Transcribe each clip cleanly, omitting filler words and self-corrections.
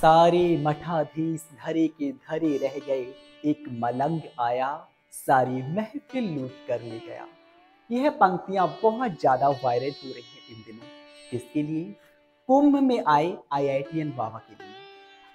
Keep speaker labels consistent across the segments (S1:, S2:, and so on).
S1: सारे मठाधीश धरे के धरे रह गए, एक मलंग आया, सारी महफिल लूट कर ले गया। यह पंक्तियां बहुत ज्यादा वायरल हो रही हैं इन दिनों। किसके लिए? कुंभ में आए आईआईटीएन बाबा के लिए,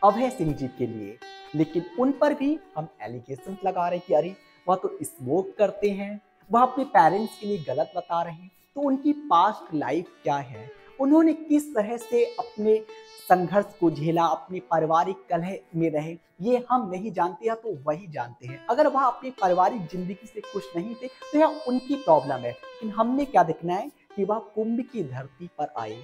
S1: अभय सिंह जी के लिए। लेकिन उन पर भी हम एलिगेशन लगा रहे कि अरे वह तो स्मोक करते हैं, वह अपने पेरेंट्स के लिए गलत बता रहे हैं। तो उनकी पास्ट लाइफ क्या है, उन्होंने किस तरह से अपने संघर्ष को झेला, अपनी पारिवारिक कलह में रहे, ये हम नहीं जानते हैं तो वही जानते हैं। अगर वह अपनी पारिवारिक जिंदगी से खुश नहीं थे तो यह उनकी प्रॉब्लम है। लेकिन हमने क्या देखना है कि वह कुंभ की धरती पर आए,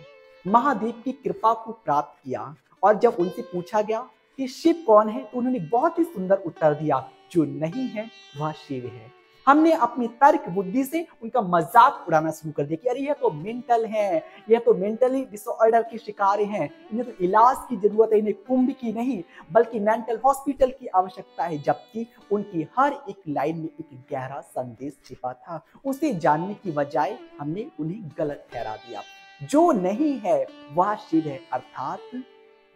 S1: महादेव की कृपा को प्राप्त किया, और जब उनसे पूछा गया कि शिव कौन है तो उन्होंने बहुत ही सुंदर उत्तर दिया, जो नहीं है वह शिव है। हमने अपनी तर्क बुद्धि से उनका मजाक उड़ाना शुरू कर दिया कि अरे यह तो मेंटल है, यह तो मेंटली डिसऑर्डर के शिकार हैं, इन्हें तो इलाज की जरूरत है, इन्हें कुंभ की नहीं बल्कि मेंटल हॉस्पिटल की आवश्यकता है। जबकि उनकी हर एक लाइन में एक गहरा संदेश छिपा था। उसे जानने की बजाय हमने उन्हें गलत ठहरा दिया। जो नहीं है वह शिव है, अर्थात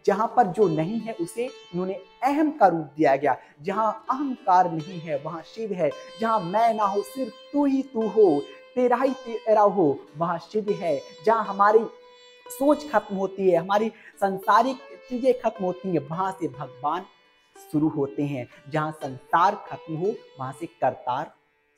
S1: जहां पर जो नहीं है उसे उन्होंने अहम का रूप दिया गया। जहां अहंकार नहीं है वहां शिव है। जहां मैं ना हो सिर्फ तू ही तू हो, तेरा ही तेरा हो, वहां शिव है। जहां हमारी सोच खत्म होती है, हमारी सांसारिक चीजें खत्म होती हैं, वहां से भगवान शुरू होते हैं। जहां संसार खत्म हो वहां से करतार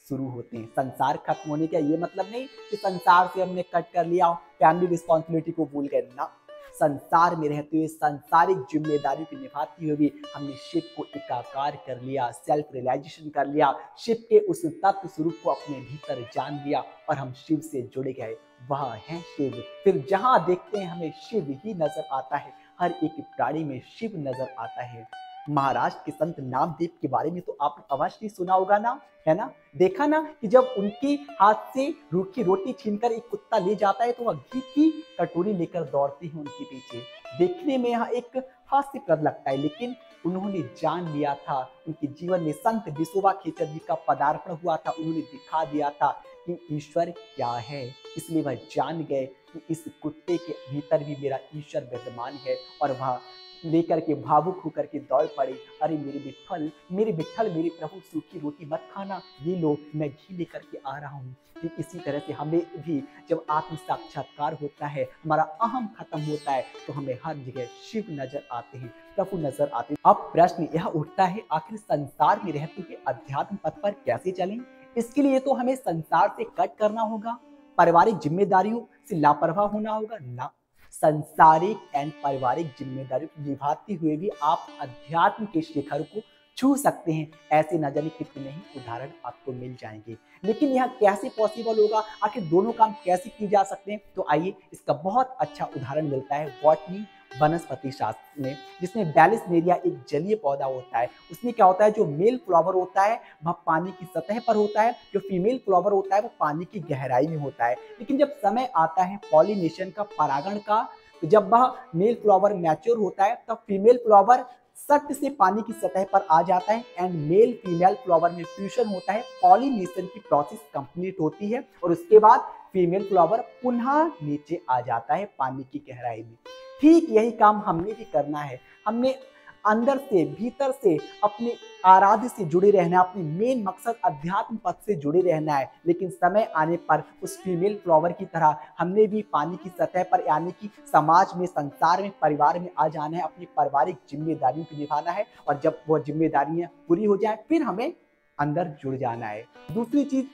S1: शुरू होते हैं। संसार खत्म होने का ये मतलब नहीं कि संसार से हमने कट कर लिया, फैमिली रिस्पॉन्सिबिलिटी को भूल गए ना। संसार में रहते हुए सांसारिक जिम्मेदारी को निभाते हुए भी हमने शिव को एकाकार कर लिया, सेल्फ रियलाइजेशन कर लिया, शिव के उस तत्व स्वरूप को अपने भीतर जान लिया और हम शिव से जुड़ गए। वह है शिव। फिर जहां देखते हैं हमें शिव ही नजर आता है, हर एक प्राणी में शिव नजर आता है। महाराष्ट्र के संत नामदेव के बारे में तो आपने अवश्य सुना होगा ना, है ना? देखा ना कि जब उनके हाथ से रूखी रोटी छीनकर एक कुत्ता ले जाता है तो वह घी की कटोरी लेकर दौड़ते हैं उनके पीछे। देखने में यह एक हास्यप्रद लगता है, लेकिन उन्होंने जान लिया था, उनके जीवन में संत विशोबा खेचर जी का पदार्पण हुआ था। उन्होंने दिखा दिया था कि ईश्वर क्या है। इसलिए वह जान गए कि इस कुत्ते के भीतर भी मेरा ईश्वर विद्यमान है, और वह लेकर के भावुक होकर के दौड़ पड़े। अरे मेरे विठल, मेरे विठल, मेरे प्रभु, सूखी रोटी मत खाना, ये लो मैं घी लेकर के आ रहा हूँ। ठीक इसी तरह से हमें भी जब आत्म साक्षात्कार होता है, हमारा अहम खत्म होता है, तो हमें हर जगह शिव नजर आते हैं, प्रभु नजर आते हैं। अब प्रश्न यह उठता है, आखिर संसार में रहते हुए अध्यात्म पथ पर कैसे चलें? इसके लिए तो हमें संसार से कट करना होगा, पारिवारिक जिम्मेदारियों से लापरवाह होना होगा ना। संसारिक एंड पारिवारिक जिम्मेदारी निभाते हुए भी आप अध्यात्म के शिखर को छू सकते हैं। ऐसे न जाने कितने ही उदाहरण आपको मिल जाएंगे। लेकिन यह कैसे पॉसिबल होगा, आखिर दोनों काम कैसे किए जा सकते हैं? तो आइए इसका बहुत अच्छा उदाहरण मिलता है बॉटनी वनस्पति शास्त्र में, जिसमें बैलिसनेरिया एक जलीय पौधा होता है। उसमें क्या होता है, जो मेल फ्लावर होता है वह पानी की सतह पर होता है, जो फीमेल फ्लावर होता है वो पानी की गहराई में होता है। लेकिन जब समय आता है पॉलिनेशन का, परागण का, तो जब वह मेल फ्लावर मैच्योर होता है तब फीमेल फ्लावर सट से पानी की सतह पर आ जाता है एंड मेल फीमेल फ्लावर में फ्यूजन होता है। पॉलिनेशन की प्रोसेस कंप्लीट होती है और उसके बाद फीमेल फ्लावर पुनः नीचे आ जाता है पानी की गहराई में। ठीक यही काम हमने भी करना है। हमने अंदर से, भीतर से अपने आराध्य से जुड़े रहना है, अपनी मेन मकसद अध्यात्म पथ से जुड़े रहना है। लेकिन समय आने पर उस फीमेल फ्लावर की तरह हमने भी पानी की सतह पर, यानी कि समाज में, संसार में, परिवार में आ जाना है, अपनी पारिवारिक जिम्मेदारियों को निभाना है। और जब वो जिम्मेदारियां पूरी हो जाए फिर हमें अंदर जुड़ जाना है। दूसरी चीज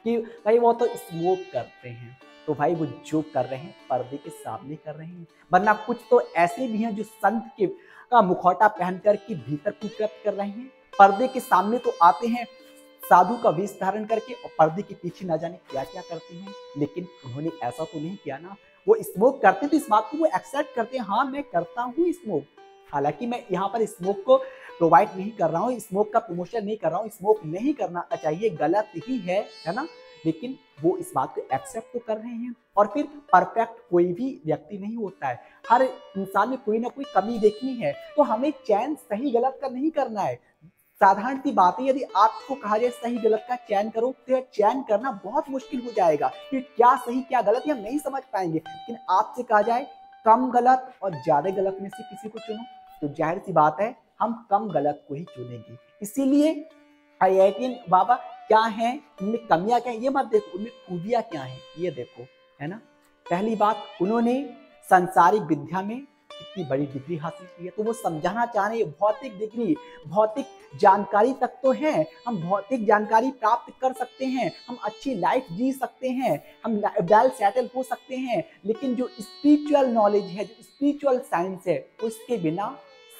S1: कि भाई वो तो स्मोक करते हैं, तो भाई वो जो कर रहे हैं पर्दे के सामने कर रहे हैं। वरना कुछ तो ऐसे भी हैं जो संत के का मुखौटा पहनकर के भीतर कुकृत कर रहे हैं। पर्दे के सामने तो आते हैं साधु का वेश धारण करके, और पर्दे के पीछे न जाने क्या क्या करते हैं। लेकिन उन्होंने ऐसा तो नहीं किया ना। वो स्मोक करते तो इस बात को वो एक्सेप्ट करते हैं, हाँ मैं करता हूँ स्मोक। हालांकि मैं यहाँ पर स्मोक को प्रोवाइड नहीं कर रहा हूँ, स्मोक का प्रमोशन नहीं कर रहा हूँ, स्मोक नहीं करना चाहिए, गलत ही है ना। लेकिन वो इस बात को एक्सेप्ट तो कर रहे हैं। और फिर परफेक्ट कोई भी व्यक्ति नहीं होता है, हर इंसान में कोई ना कोई कमी देखनी है। तो हमें चयन सही गलत का नहीं करना है। साधारण सी बात है, यदि आपको कहा जाए सही गलत का चयन करो तो यह चयन करना बहुत मुश्किल हो जाएगा, कि क्या सही क्या गलत हम नहीं समझ पाएंगे। लेकिन आपसे कहा जाए कम गलत और ज्यादा गलत में से किसी को चुनो, तो जाहिर सी बात है हम कम गलत को ही चुनेंगे। इसीलिए IITian बाबा क्या हैं, उनमें कमियां क्या हैं ये मत देखो, उनमें खूबियां क्या हैं ये देखो, है ना। पहली बात, उन्होंने संसारिक विद्या में कितनी बड़ी डिग्री हासिल की है, तो वो समझाना चाह रहे हैं भौतिक डिग्री, भौतिक जानकारी तक तो है, हम भौतिक जानकारी प्राप्त कर सकते हैं, हम अच्छी लाइफ जी सकते हैं, हम वेल सेटल हो सकते हैं, लेकिन जो स्पिरिचुअल नॉलेज है, जो स्पिरिचुअल साइंस है, उसके बिना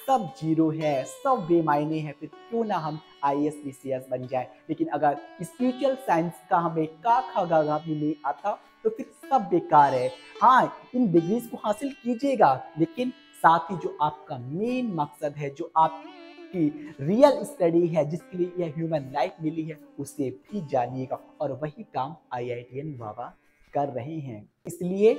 S1: सब जीरो है, सब बेमायने है। फिर क्यों ना हम IAS PCS बन जाए। लेकिन अगर स्पिरिचुअल साइंस का हमें का खा गा गा भी नहीं आता तो फिर सब बेकार है। हाँ, इन डिग्रीज को हासिल कीजिएगा, लेकिन साथ ही जो आपका मेन मकसद है, जो आपकी रियल स्टडी है, जिसके लिए यह ह्यूमन लाइफ मिली है, उसे भी जानिएगा। और वही काम IITian बाबा कर रहे हैं। इसलिए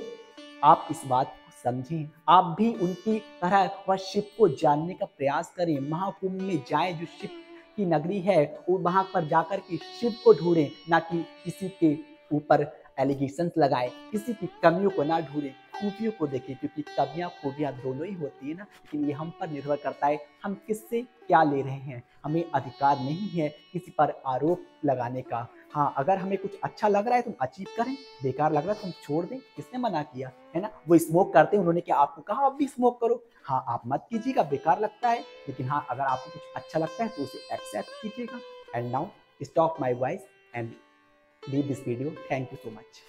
S1: आप इस बात को समझें, आप भी उनकी तरह वह शिव को जानने का प्रयास करें, महाकुंभ में जाएं, जो शिव की नगरी है, वो वहां पर जाकर के शिव को ढूंढें, ना कि किसी के ऊपर एलिगेशंस लगाएं, किसी की कमियों को ना ढूंढें, खूबियों को देखें, क्योंकि कमियां खूबियां दोनों ही होती है ना। लेकिन ये हम पर निर्भर करता है हम किससे क्या ले रहे हैं। हमें अधिकार नहीं है किसी पर आरोप लगाने का। हाँ, अगर हमें कुछ अच्छा लग रहा है तो हम अचीव करें, बेकार लग रहा है तो हम छोड़ दें, किसने मना किया, है ना। वो स्मोक करते हैं, उन्होंने क्या आपको कहा आप भी स्मोक करो? हाँ, आप मत कीजिएगा, बेकार लगता है, लेकिन हाँ, अगर आपको कुछ अच्छा लगता है तो उसे एक्सेप्ट कीजिएगा। And now stop my voice and leave this video. Thank you so much.